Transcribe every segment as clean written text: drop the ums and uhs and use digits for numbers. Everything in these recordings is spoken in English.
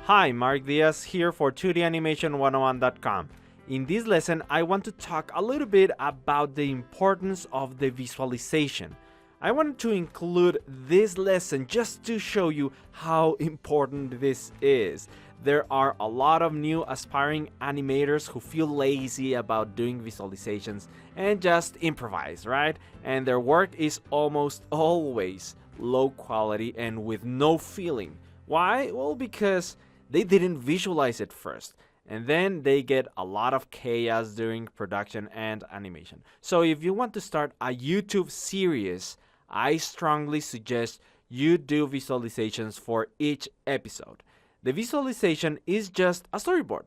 Hi, Mark Diaz here for 2danimation101.com. In this lesson, I want to talk a little bit about the importance of the visualization. I wanted to include this lesson just to show you how important this is. There are a lot of new aspiring animators who feel lazy about doing visualizations and just improvise, right? And their work is almost always low quality and with no feeling. Why? Well, because they didn't visualize it first, and then they get a lot of chaos during production and animation. So if you want to start a YouTube series, I strongly suggest you do visualizations for each episode. The visualization is just a storyboard.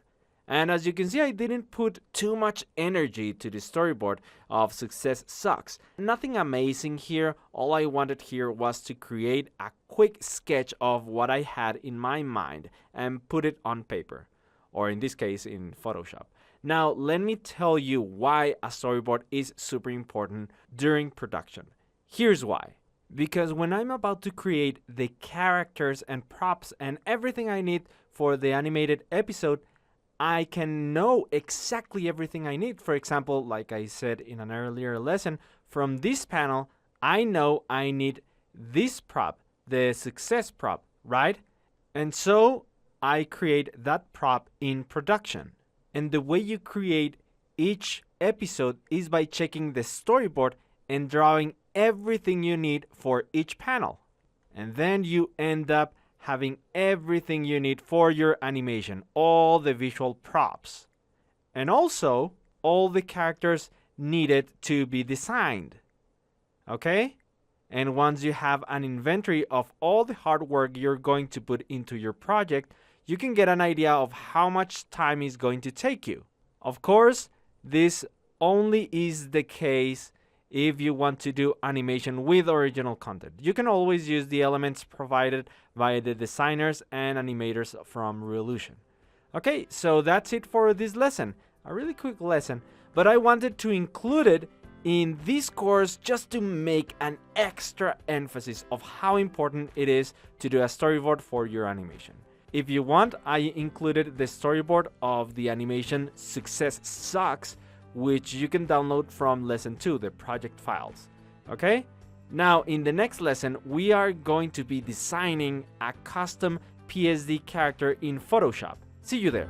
And as you can see, I didn't put too much energy to the storyboard of Success Sucks. Nothing amazing here. All I wanted here was to create a quick sketch of what I had in my mind and put it on paper, or in this case in Photoshop. Now let me tell you why a storyboard is super important during production. Here's why. Because when I'm about to create the characters and props and everything I need for the animated episode, I can know exactly everything I need. For example, like I said in an earlier lesson, from this panel, I know I need this prop, the success prop, right? And so I create that prop in production. And the way you create each episode is by checking the storyboard and drawing everything you need for each panel. And then you end up having everything you need for your animation, all the visual props, and also all the characters needed to be designed. Okay? And once you have an inventory of all the hard work you're going to put into your project, you can get an idea of how much time is going to take you. Of course, this only is the case if you want to do animation with original content. You can always use the elements provided by the designers and animators from Revolution. Okay, so that's it for this lesson. A really quick lesson, but I wanted to include it in this course just to make an extra emphasis of how important it is to do a storyboard for your animation. If you want, I included the storyboard of the animation Success Sucks, which you can download from lesson 2, the project files. Okay? Now, in the next lesson, we are going to be designing a custom PSD character in Photoshop. See you there.